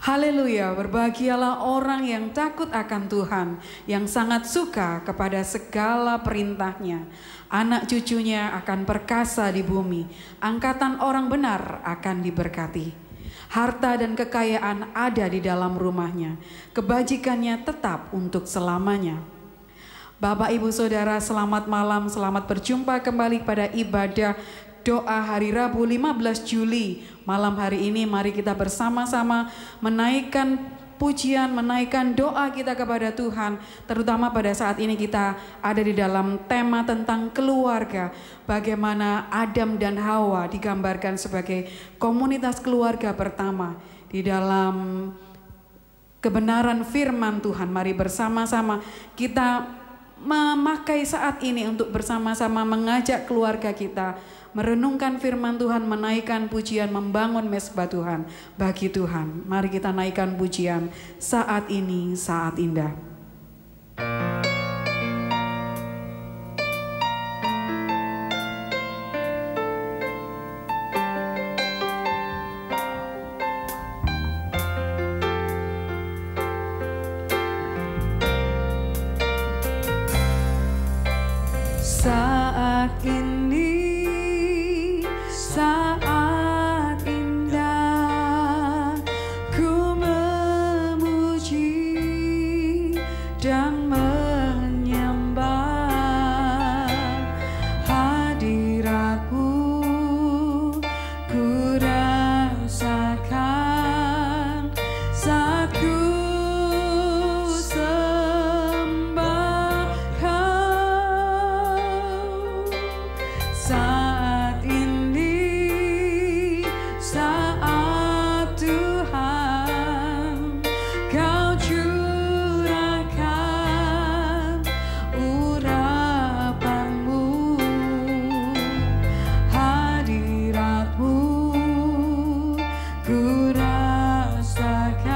Haleluya, berbahagialah orang yang takut akan Tuhan, yang sangat suka kepada segala perintahnya. Anak cucunya akan perkasa di bumi, angkatan orang benar akan diberkati. Harta dan kekayaan ada di dalam rumahnya, kebajikannya tetap untuk selamanya. Bapak, Ibu, Saudara, selamat malam, selamat berjumpa kembali pada ibadah doa hari Rabu 15 Juli. Malam hari ini mari kita bersama-sama menaikkan pujian, menaikkan doa kita kepada Tuhan. Terutama pada saat ini kita ada di dalam tema tentang keluarga. Bagaimana Adam dan Hawa digambarkan sebagai komunitas keluarga pertama. Di dalam kebenaran firman Tuhan, mari bersama-sama kita memakai saat ini untuk bersama-sama mengajak keluarga kita merenungkan firman Tuhan, menaikkan pujian, membangun mezbah Tuhan bagi Tuhan. Mari kita naikkan pujian saat ini, saat indah. Saat ini, saat indah, ku memuji dan menyembah hadirat-Mu. Ku rasakan saat ku sembah Kau. Saat ini, saat Tuhan Kau curahkan urapan-Mu, hadirat-Mu, ku rasakan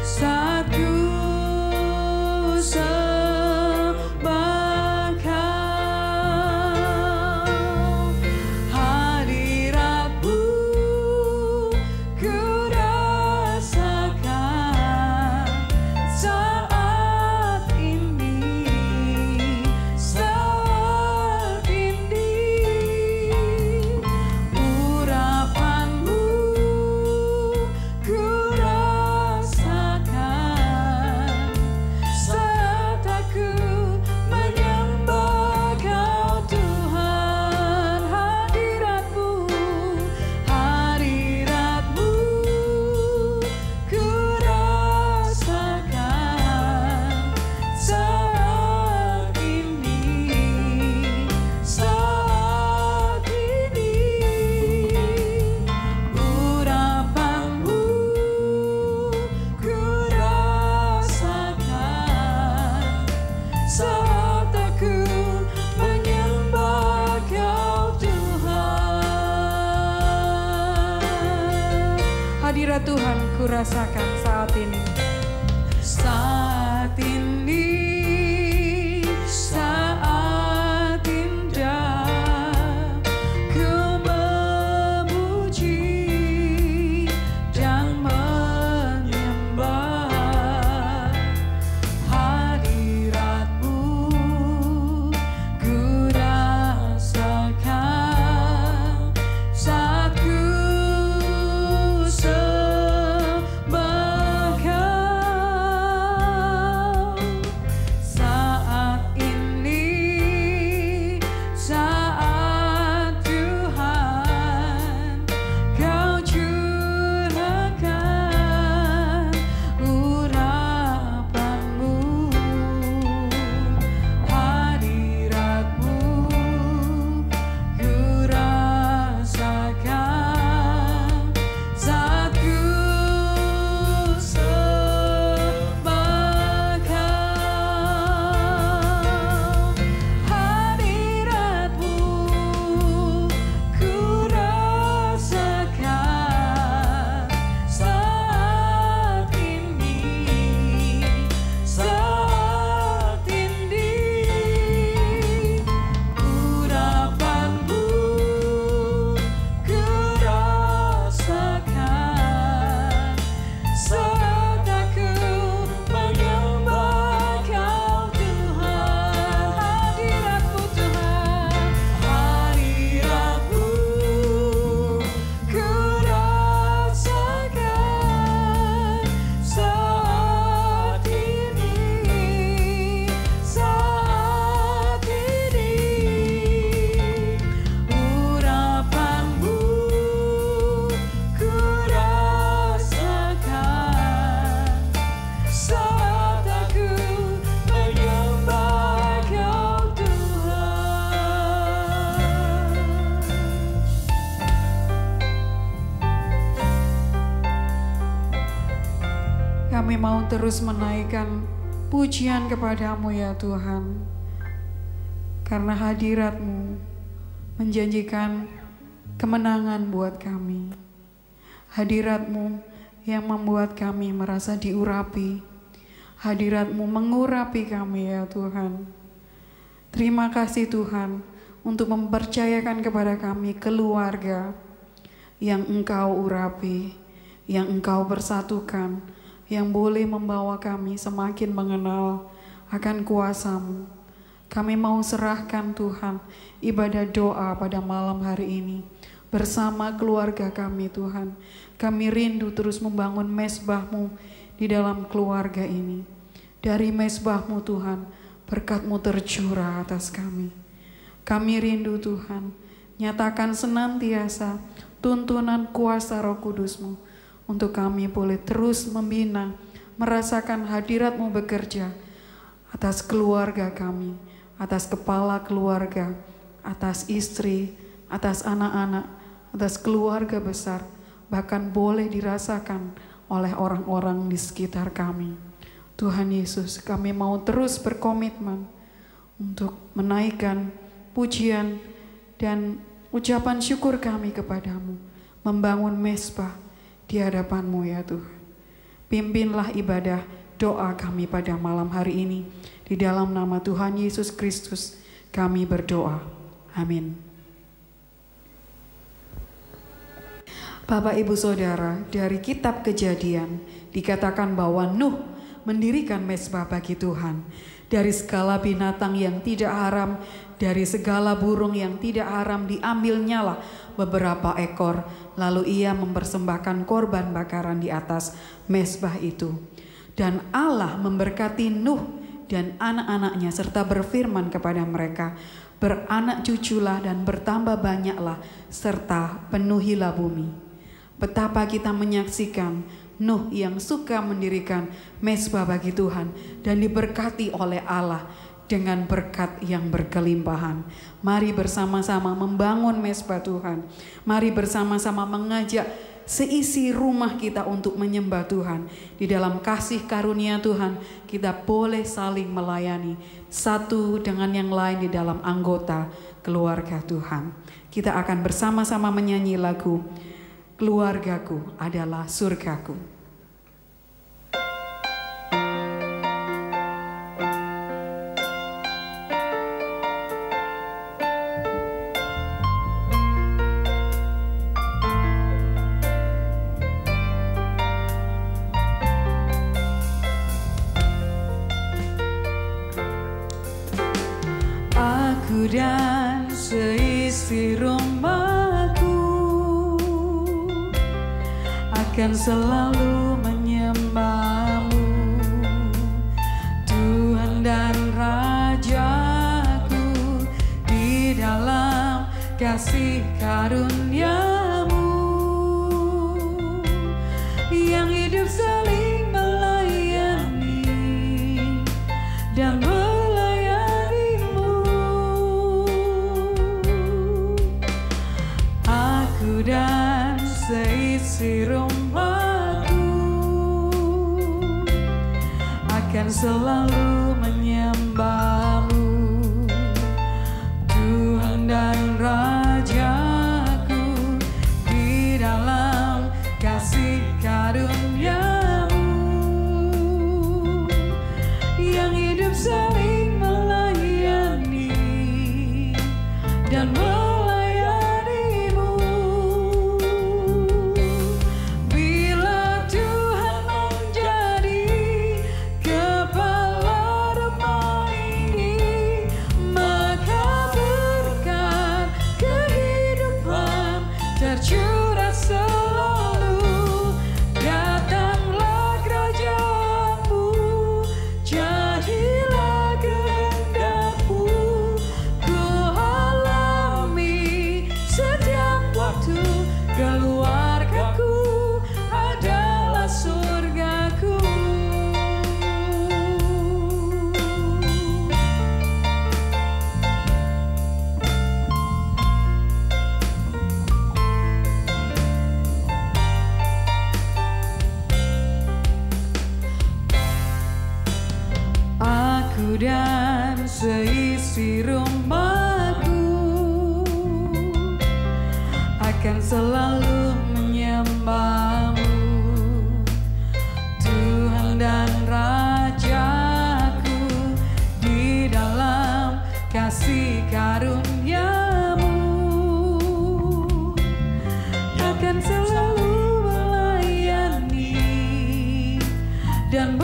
saat ku sembah Kau. Hadirat-Mu ku rasakan saat ini, saat ini. Urapan-Mu ku rasakan saat aku menyembah Kau Tuhan. Hadirat-Mu, hadirat-Mu ku rasakan saat ini, saat ini. Urapan-Mu ku rasakan saat aku menyembah Kau Tuhan. Hadirat Tuhan ku rasakan saat ini, saat ini, saat indah, ku memuji dan menyembah hadirat-Mu. Ku rasakan saat ku sembah Kau. Kami mau terus menaikkan pujian kepadamu ya Tuhan, karena hadirat-Mu menjanjikan kemenangan buat kami. Hadirat-Mu yang membuat kami merasa diurapi. Hadirat-Mu mengurapi kami ya Tuhan. Terima kasih Tuhan untuk mempercayakan kepada kami keluarga yang Engkau urapi, yang Engkau persatukan, yang boleh membawa kami semakin mengenal akan kuasa-Mu. Kami mau serahkan Tuhan ibadah doa pada malam hari ini bersama keluarga kami Tuhan. Kami rindu terus membangun mezbah-Mu di dalam keluarga ini. Dari mezbah-Mu Tuhan, berkat-Mu tercurah atas kami. Kami rindu Tuhan, nyatakan senantiasa tuntunan kuasa Roh Kudus-Mu untuk kami boleh terus membina, merasakan hadirat-Mu bekerja atas keluarga kami, atas kepala keluarga, atas istri, atas anak-anak, atas keluarga besar, bahkan boleh dirasakan oleh orang-orang di sekitar kami. Tuhan Yesus, kami mau terus berkomitmen untuk menaikkan pujian dan ucapan syukur kami kepadamu, membangun mezbah di hadapan-Mu ya Tuhan. Pimpinlah ibadah doa kami pada malam hari ini. Di dalam nama Tuhan Yesus Kristus kami berdoa. Amin. Bapak Ibu Saudara, dari kitab Kejadian dikatakan bahwa Nuh mendirikan mezbah bagi Tuhan. Dari segala binatang yang tidak haram, dari segala burung yang tidak haram diambilnyalah beberapa ekor, lalu ia mempersembahkan korban bakaran di atas mezbah itu. Dan Allah memberkati Nuh dan anak-anaknya serta berfirman kepada mereka, beranak cuculah dan bertambah banyaklah serta penuhilah bumi. Betapa kita menyaksikan Nuh yang suka mendirikan mezbah bagi Tuhan dan diberkati oleh Allah dengan berkat yang berkelimpahan. Mari bersama-sama membangun mezbah Tuhan. Mari bersama-sama mengajak seisi rumah kita untuk menyembah Tuhan. Di dalam kasih karunia Tuhan, kita boleh saling melayani satu dengan yang lain di dalam anggota keluarga Tuhan. Kita akan bersama-sama menyanyi lagu Keluargaku Adalah Surgaku. Dan seisi rumahku akan selalu menyembah-Mu, Tuhan dan Rajaku, di dalam kasih karunia-Mu yang hidup saling melayani dan dan seisi rumahku akan selalu menyembah-Mu, Tuhan dan Rajaku, di dalam kasih karunia-Mu yang hidup saling melayani dan Kepala seisi rumahku akan selalu menyembahmu, Tuhan dan Rajaku, di dalam kasih karunia-Mu akan selalu melayani dan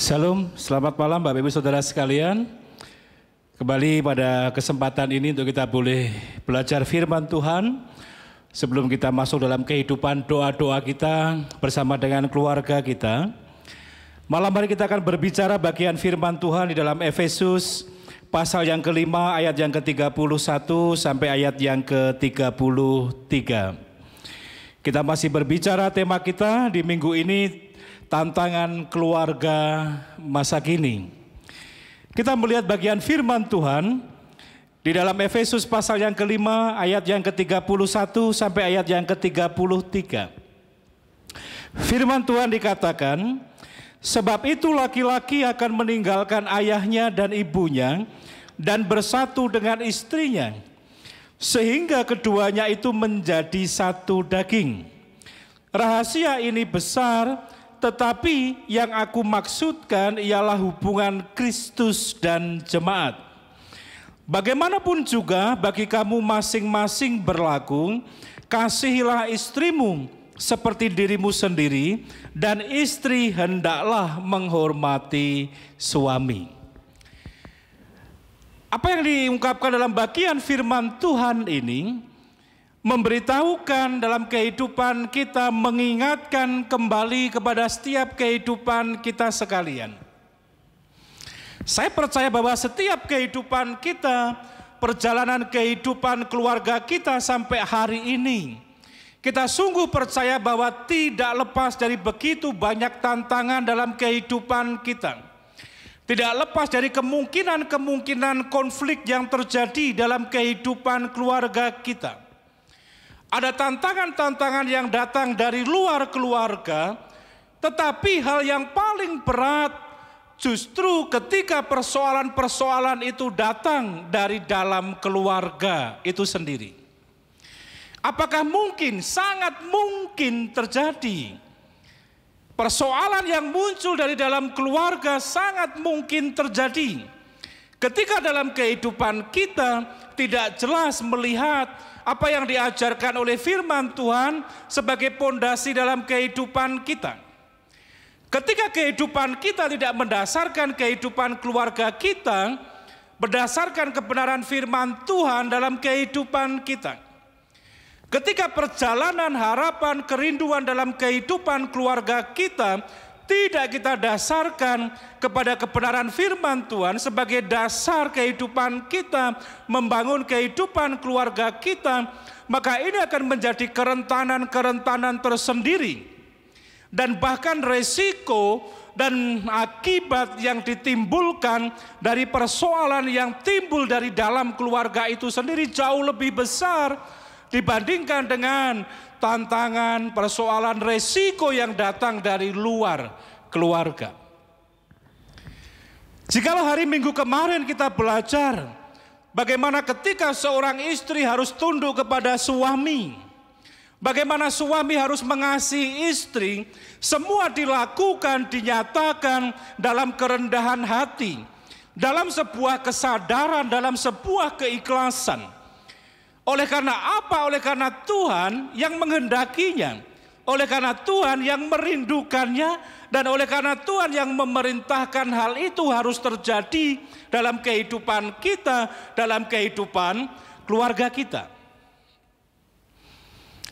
Shalom, selamat malam Bapak Ibu Saudara sekalian. Kembali pada kesempatan ini untuk kita boleh belajar firman Tuhan. Sebelum kita masuk dalam kehidupan doa-doa kita bersama dengan keluarga kita. Malam hari kita akan berbicara bagian firman Tuhan di dalam Efesus pasal yang kelima ayat yang ke-31 sampai ayat yang ke-33. Kita masih berbicara tema kita di minggu ini, tantangan keluarga masa kini. Kita melihat bagian firman Tuhan di dalam Efesus pasal yang kelima ayat yang ke-31 sampai ayat yang ke-33. Firman Tuhan dikatakan, sebab itu laki-laki akan meninggalkan ayahnya dan ibunya dan bersatu dengan istrinya, sehingga keduanya itu menjadi satu daging. Rahasia ini besar, tetapi yang aku maksudkan ialah hubungan Kristus dan jemaat. Bagaimanapun juga bagi kamu masing-masing berlaku, kasihilah istrimu seperti dirimu sendiri, dan istri hendaklah menghormati suami. Apa yang diungkapkan dalam bagian firman Tuhan ini memberitahukan dalam kehidupan kita, mengingatkan kembali kepada setiap kehidupan kita sekalian. Saya percaya bahwa setiap kehidupan kita, perjalanan kehidupan keluarga kita sampai hari ini, kita sungguh percaya bahwa tidak lepas dari begitu banyak tantangan dalam kehidupan kita. Tidak lepas dari kemungkinan-kemungkinan konflik yang terjadi dalam kehidupan keluarga kita. Ada tantangan-tantangan yang datang dari luar keluarga, tetapi hal yang paling berat justru ketika persoalan-persoalan itu datang dari dalam keluarga itu sendiri. Apakah mungkin, sangat mungkin terjadi persoalan yang muncul dari dalam keluarga, sangat mungkin terjadi ketika dalam kehidupan kita tidak jelas melihat apa yang diajarkan oleh firman Tuhan sebagai pondasi dalam kehidupan kita. Ketika kehidupan kita tidak mendasarkan kehidupan keluarga kita, berdasarkan kebenaran firman Tuhan dalam kehidupan kita. Ketika perjalanan harapan, kerinduan dalam kehidupan keluarga kita tidak kita dasarkan kepada kebenaran firman Tuhan sebagai dasar kehidupan kita, membangun kehidupan keluarga kita, maka ini akan menjadi kerentanan-kerentanan tersendiri. dan bahkan resiko dan akibat yang ditimbulkan dari persoalan yang timbul dari dalam keluarga itu sendiri jauh lebih besar dibandingkan dengan tantangan, persoalan, resiko yang datang dari luar keluarga. Jikalau hari Minggu kemarin kita belajar bagaimana ketika seorang istri harus tunduk kepada suami, bagaimana suami harus mengasihi istri, semua dilakukan, dinyatakan dalam kerendahan hati, dalam sebuah kesadaran, dalam sebuah keikhlasan. Oleh karena apa? Oleh karena Tuhan yang menghendakinya, oleh karena Tuhan yang merindukannya, dan oleh karena Tuhan yang memerintahkan hal itu harus terjadi dalam kehidupan kita, dalam kehidupan keluarga kita.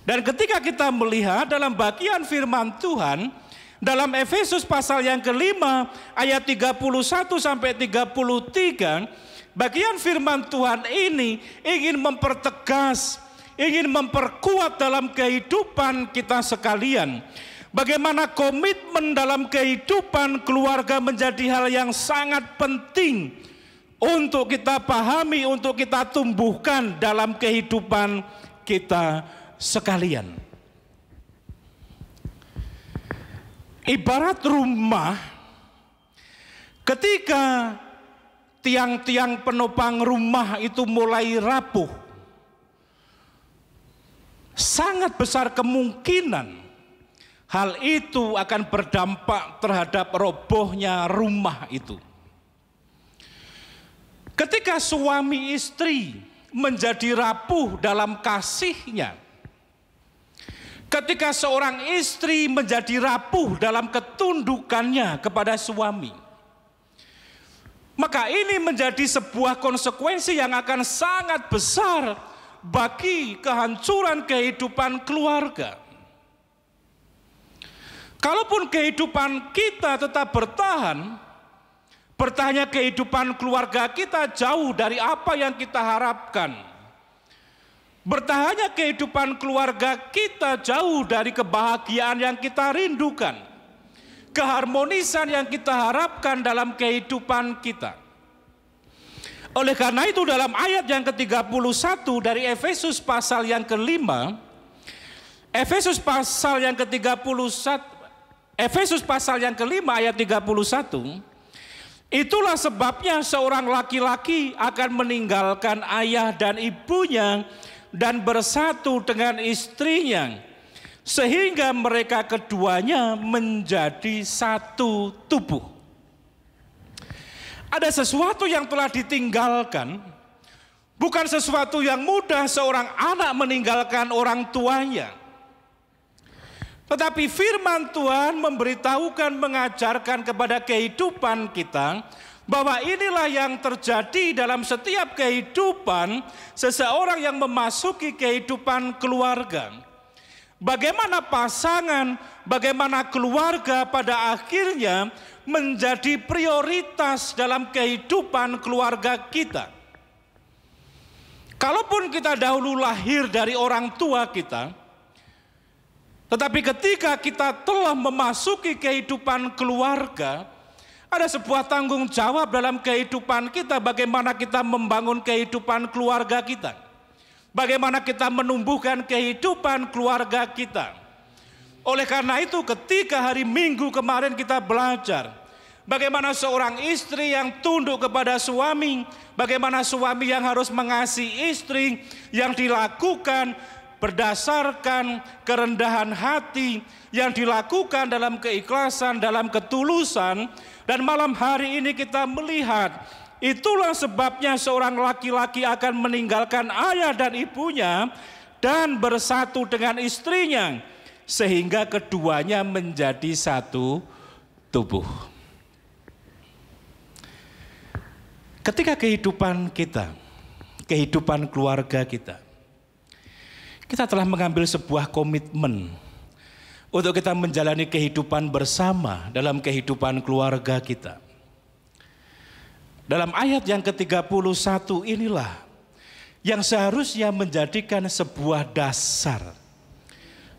Dan ketika kita melihat dalam bagian firman Tuhan, dalam Efesus pasal yang kelima ayat 31 sampai 33, bagian firman Tuhan ini ingin mempertegas, ingin memperkuat dalam kehidupan kita sekalian. Bagaimana komitmen dalam kehidupan keluarga menjadi hal yang sangat penting untuk kita pahami, untuk kita tumbuhkan dalam kehidupan kita sekalian. Ibarat rumah, ketika tiang-tiang penopang rumah itu mulai rapuh, sangat besar kemungkinan hal itu akan berdampak terhadap robohnya rumah itu. Ketika suami istri menjadi rapuh dalam kasihnya, ketika seorang istri menjadi rapuh dalam ketundukannya kepada suami, maka ini menjadi sebuah konsekuensi yang akan sangat besar bagi kehancuran kehidupan keluarga. Kalaupun kehidupan kita tetap bertahannya kehidupan keluarga kita jauh dari apa yang kita harapkan. Bertahannya kehidupan keluarga kita jauh dari kebahagiaan yang kita rindukan. Keharmonisan yang kita harapkan dalam kehidupan kita. Oleh karena itu dalam ayat yang ke-31 dari Efesus pasal yang kelima, Efesus pasal yang ke-31, Efesus pasal yang kelima ayat 31, itulah sebabnya seorang laki-laki akan meninggalkan ayah dan ibunya dan bersatu dengan istrinya, sehingga mereka keduanya menjadi satu tubuh. Ada sesuatu yang telah ditinggalkan, bukan sesuatu yang mudah seorang anak meninggalkan orang tuanya. Tetapi firman Tuhan memberitahukan, mengajarkan kepada kehidupan kita bahwa inilah yang terjadi dalam setiap kehidupan seseorang yang memasuki kehidupan keluarga. Bagaimana pasangan, bagaimana keluarga pada akhirnya menjadi prioritas dalam kehidupan keluarga kita. Kalaupun kita dahulu lahir dari orang tua kita, tetapi ketika kita telah memasuki kehidupan keluarga, ada sebuah tanggung jawab dalam kehidupan kita bagaimana kita membangun kehidupan keluarga kita. Bagaimana kita menumbuhkan kehidupan keluarga kita. Oleh karena itu ketika hari Minggu kemarin kita belajar bagaimana seorang istri yang tunduk kepada suami, bagaimana suami yang harus mengasihi istri, yang dilakukan berdasarkan kerendahan hati, yang dilakukan dalam keikhlasan, dalam ketulusan. Dan malam hari ini kita melihat itulah sebabnya seorang laki-laki akan meninggalkan ayah dan ibunya dan bersatu dengan istrinya, sehingga keduanya menjadi satu tubuh. Ketika kehidupan kita, kehidupan keluarga kita telah mengambil sebuah komitmen untuk kita menjalani kehidupan bersama dalam kehidupan keluarga kita. Dalam ayat yang ke-31 inilah yang seharusnya menjadikan sebuah dasar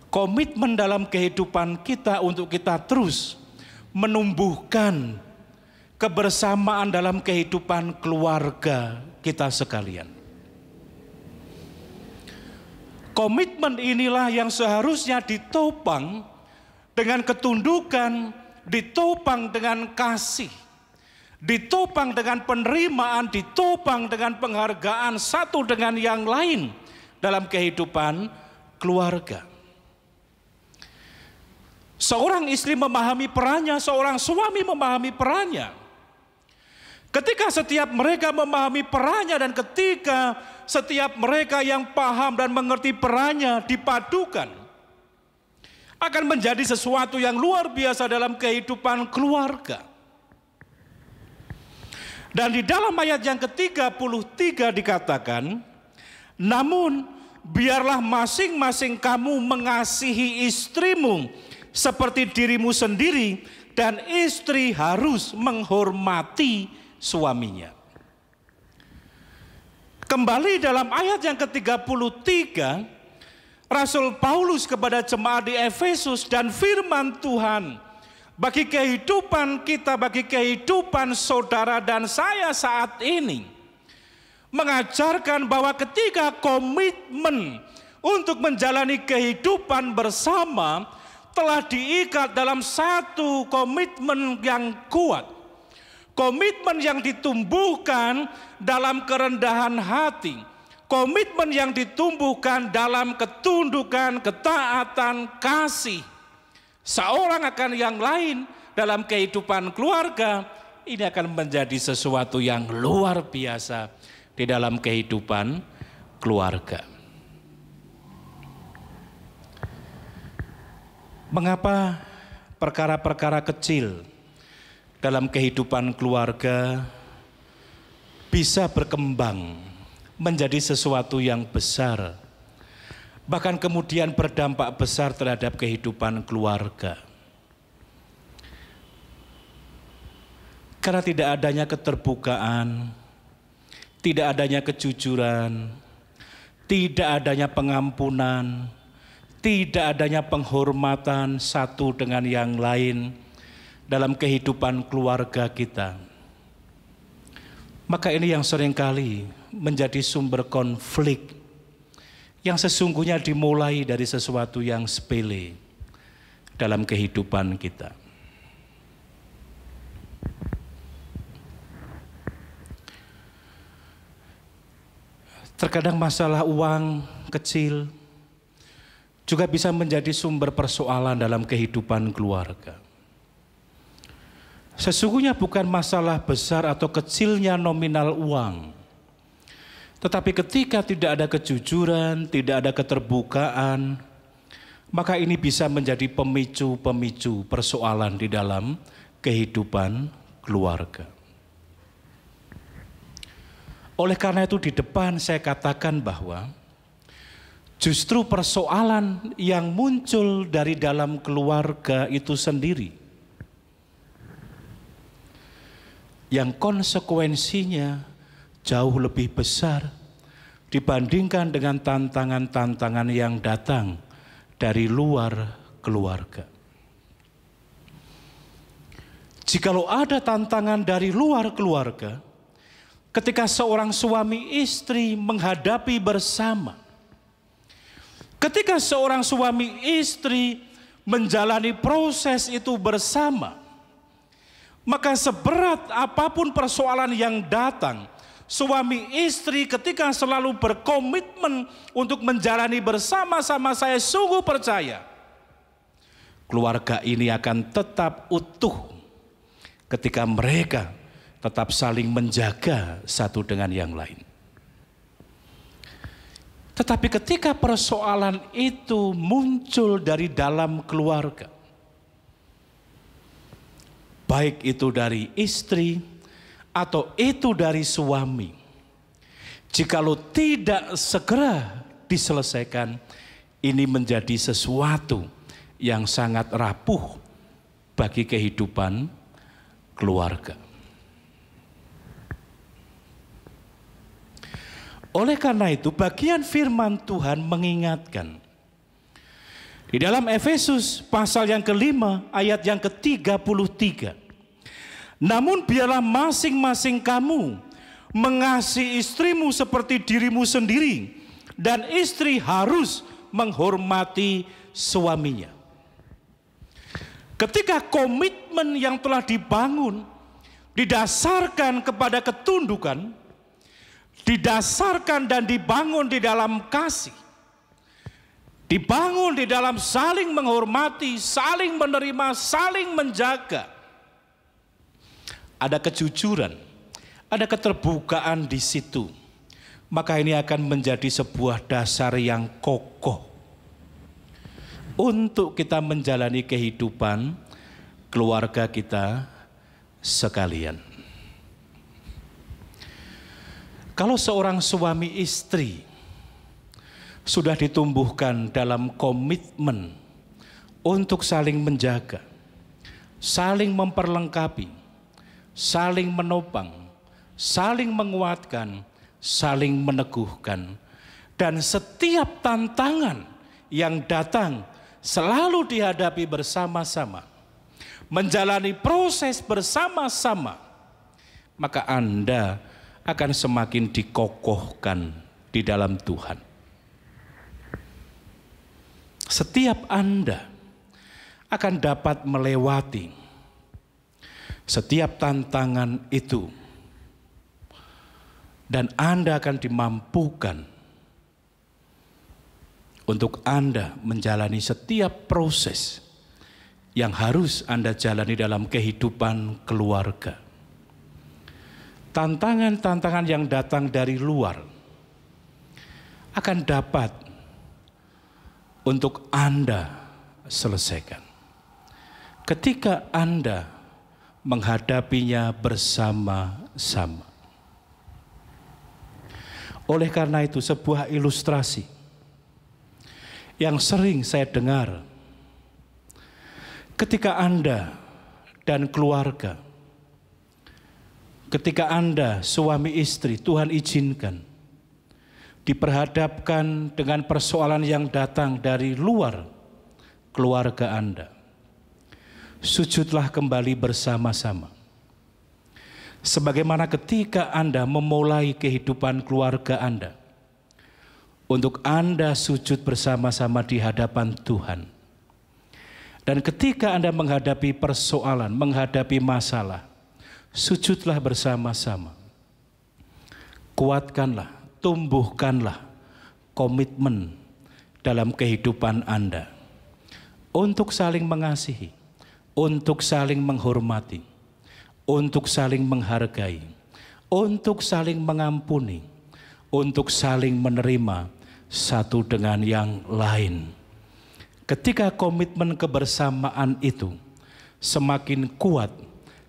komitmen dalam kehidupan kita untuk kita terus menumbuhkan kebersamaan dalam kehidupan keluarga kita sekalian. Komitmen inilah yang seharusnya ditopang dengan ketundukan, ditopang dengan kasih, ditopang dengan penerimaan, ditopang dengan penghargaan satu dengan yang lain dalam kehidupan keluarga. Seorang istri memahami perannya, seorang suami memahami perannya. Ketika setiap mereka memahami perannya dan ketika setiap mereka yang paham dan mengerti perannya dipadukan, akan menjadi sesuatu yang luar biasa dalam kehidupan keluarga. Dan di dalam ayat yang ke-33 dikatakan, namun biarlah masing-masing kamu mengasihi istrimu seperti dirimu sendiri, dan istri harus menghormati suaminya. Kembali dalam ayat yang ke-33, Rasul Paulus kepada jemaat di Efesus, dan firman Tuhan bagi kehidupan kita, bagi kehidupan saudara dan saya saat ini, mengajarkan bahwa ketika komitmen untuk menjalani kehidupan bersama telah diikat dalam satu komitmen yang kuat, komitmen yang ditumbuhkan dalam kerendahan hati, komitmen yang ditumbuhkan dalam ketundukan, ketaatan, kasih seorang akan yang lain dalam kehidupan keluarga, ini akan menjadi sesuatu yang luar biasa di dalam kehidupan keluarga. Mengapa perkara-perkara kecil dalam kehidupan keluarga bisa berkembang menjadi sesuatu yang besar, bahkan kemudian berdampak besar terhadap kehidupan keluarga? Karena tidak adanya keterbukaan, tidak adanya kejujuran, tidak adanya pengampunan, tidak adanya penghormatan satu dengan yang lain dalam kehidupan keluarga kita. Maka ini yang seringkali menjadi sumber konflik yang sesungguhnya dimulai dari sesuatu yang sepele dalam kehidupan kita. Terkadang masalah uang kecil juga bisa menjadi sumber persoalan dalam kehidupan keluarga. Sesungguhnya bukan masalah besar atau kecilnya nominal uang, tetapi ketika tidak ada kejujuran, tidak ada keterbukaan, maka ini bisa menjadi pemicu-pemicu persoalan di dalam kehidupan keluarga. Oleh karena itu di depan saya katakan bahwa justru persoalan yang muncul dari dalam keluarga itu sendiri, yang konsekuensinya jauh lebih besar dibandingkan dengan tantangan-tantangan yang datang dari luar keluarga. Jikalau ada tantangan dari luar keluarga, ketika seorang suami istri menghadapi bersama, ketika seorang suami istri menjalani proses itu bersama, maka seberat apapun persoalan yang datang, suami istri ketika selalu berkomitmen untuk menjalani bersama-sama, saya sungguh percaya keluarga ini akan tetap utuh ketika mereka tetap saling menjaga satu dengan yang lain. Tetapi ketika persoalan itu muncul dari dalam keluarga, baik itu dari istri atau itu dari suami, jikalau tidak segera diselesaikan, ini menjadi sesuatu yang sangat rapuh bagi kehidupan keluarga. Oleh karena itu, bagian firman Tuhan mengingatkan Di dalam Efesus pasal yang kelima ayat yang ke-33. Namun biarlah masing-masing kamu mengasihi istrimu seperti dirimu sendiri, dan istri harus menghormati suaminya. Ketika komitmen yang telah dibangun didasarkan kepada ketundukan, didasarkan dan dibangun di dalam kasih, dibangun di dalam saling menghormati, saling menerima, saling menjaga, ada kejujuran, ada keterbukaan di situ, maka ini akan menjadi sebuah dasar yang kokoh untuk kita menjalani kehidupan keluarga kita sekalian. Kalau seorang suami istri sudah ditumbuhkan dalam komitmen untuk saling menjaga, saling memperlengkapi, saling menopang, saling menguatkan, saling meneguhkan, dan setiap tantangan yang datang selalu dihadapi bersama-sama, menjalani proses bersama-sama, maka Anda akan semakin dikokohkan di dalam Tuhan. Setiap Anda akan dapat melewati setiap tantangan itu, dan Anda akan dimampukan untuk Anda menjalani setiap proses yang harus Anda jalani dalam kehidupan keluarga. Tantangan-tantangan yang datang dari luar akan dapat untuk Anda selesaikan ketika Anda menghadapinya bersama-sama. Oleh karena itu, sebuah ilustrasi yang sering saya dengar ketika Anda dan keluarga, ketika Anda suami istri, Tuhan izinkan diperhadapkan dengan persoalan yang datang dari luar keluarga Anda, sujudlah kembali bersama-sama. Sebagaimana ketika Anda memulai kehidupan keluarga Anda, untuk Anda sujud bersama-sama di hadapan Tuhan. Dan ketika Anda menghadapi persoalan, menghadapi masalah, sujudlah bersama-sama. Kuatkanlah, tumbuhkanlah komitmen dalam kehidupan Anda untuk saling mengasihi, untuk saling menghormati, untuk saling menghargai, untuk saling mengampuni, untuk saling menerima satu dengan yang lain. Ketika komitmen kebersamaan itu semakin kuat,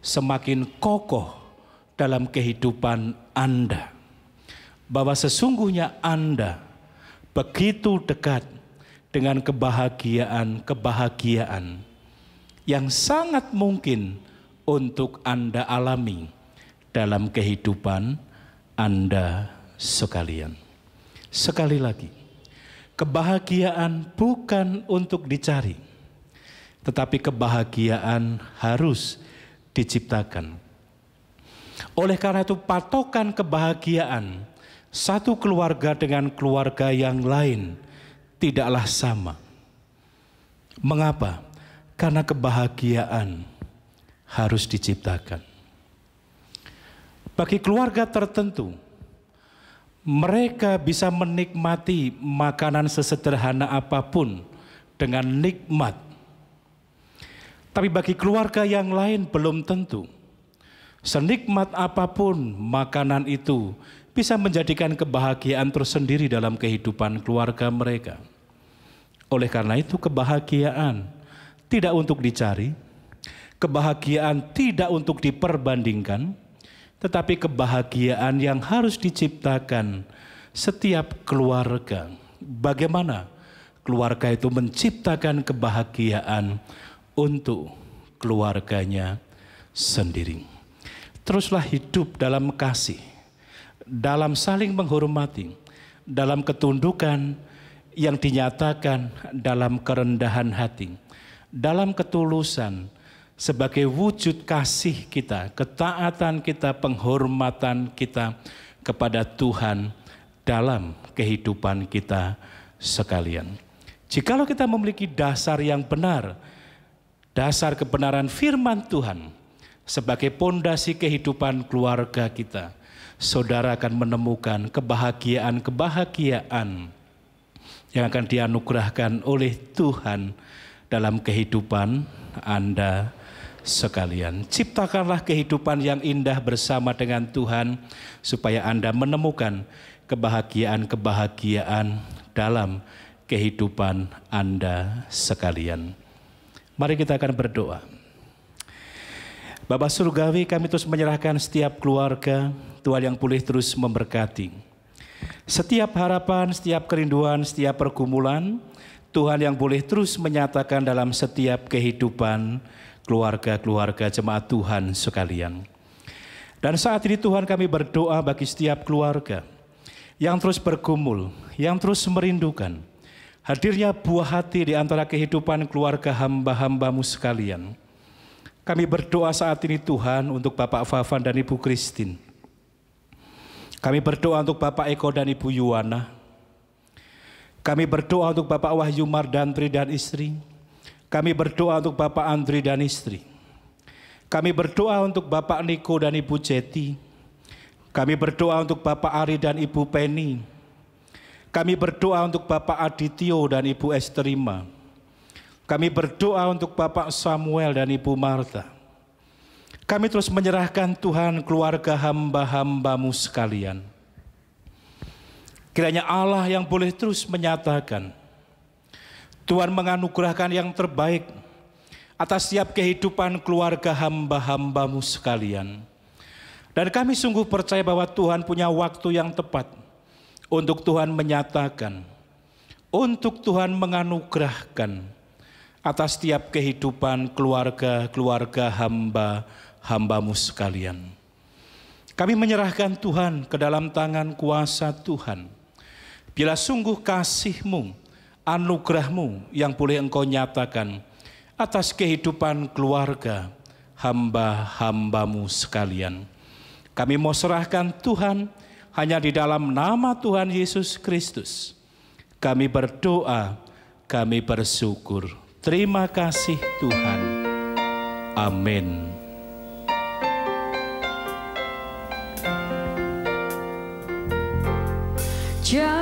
semakin kokoh dalam kehidupan Anda, bahwa sesungguhnya Anda begitu dekat dengan kebahagiaan yang sangat mungkin untuk Anda alami dalam kehidupan Anda sekalian. Sekali lagi, kebahagiaan bukan untuk dicari, tetapi kebahagiaan harus diciptakan. Oleh karena itu, patokan kebahagiaan satu keluarga dengan keluarga yang lain tidaklah sama. Mengapa? Karena kebahagiaan harus diciptakan. Bagi keluarga tertentu, mereka bisa menikmati makanan sesederhana apapun dengan nikmat. Tapi bagi keluarga yang lain belum tentu. Senikmat apapun makanan itu bisa menjadikan kebahagiaan tersendiri dalam kehidupan keluarga mereka. Oleh karena itu, kebahagiaan tidak untuk dicari, kebahagiaan tidak untuk diperbandingkan, tetapi kebahagiaan yang harus diciptakan setiap keluarga. Bagaimana keluarga itu menciptakan kebahagiaan untuk keluarganya sendiri. Teruslah hidup dalam kasih, dalam saling menghormati, dalam ketundukan yang dinyatakan dalam kerendahan hati, dalam ketulusan, sebagai wujud kasih kita, ketaatan kita, penghormatan kita kepada Tuhan dalam kehidupan kita sekalian. Jikalau kita memiliki dasar yang benar, dasar kebenaran firman Tuhan sebagai pondasi kehidupan keluarga kita, saudara akan menemukan kebahagiaan-kebahagiaan yang akan dianugerahkan oleh Tuhan dalam kehidupan Anda sekalian. Ciptakanlah kehidupan yang indah bersama dengan Tuhan supaya Anda menemukan kebahagiaan-kebahagiaan dalam kehidupan Anda sekalian. Mari kita akan berdoa. Bapa Surgawi, kami terus menyerahkan setiap keluarga, Tuhan yang boleh terus memberkati. Setiap harapan, setiap kerinduan, setiap pergumulan, Tuhan yang boleh terus menyatakan dalam setiap kehidupan keluarga-keluarga jemaat Tuhan sekalian. Dan saat ini Tuhan, kami berdoa bagi setiap keluarga yang terus bergumul, yang terus merindukan hadirnya buah hati di antara kehidupan keluarga hamba-hambamu sekalian. Kami berdoa saat ini Tuhan untuk Bapak Fafan dan Ibu Christine. Kami berdoa untuk Bapak Eko dan Ibu Yuwana. Kami berdoa untuk Bapak Wahyu Mardantri dan istri. Kami berdoa untuk Bapak Andri dan istri. Kami berdoa untuk Bapak Niko dan Ibu Jeti. Kami berdoa untuk Bapak Ari dan Ibu Penny. Kami berdoa untuk Bapak Adityo dan Ibu Esterima. Kami berdoa untuk Bapak Samuel dan Ibu Martha. Kami terus menyerahkan Tuhan keluarga hamba-hambamu sekalian. Kiranya Allah yang boleh terus menyatakan, Tuhan menganugerahkan yang terbaik atas setiap kehidupan keluarga hamba-hambamu sekalian. Dan kami sungguh percaya bahwa Tuhan punya waktu yang tepat untuk Tuhan menyatakan, untuk Tuhan menganugerahkan atas setiap kehidupan keluarga-keluarga hamba-hambamu sekalian. Kami menyerahkan Tuhan ke dalam tangan kuasa Tuhan. Bila sungguh kasih-Mu, anugerah-Mu yang boleh Engkau nyatakan atas kehidupan keluarga hamba-hambamu sekalian. Kami mau serahkan Tuhan hanya di dalam nama Tuhan Yesus Kristus. Kami berdoa, kami bersyukur. Terima kasih Tuhan. Amin. Jangan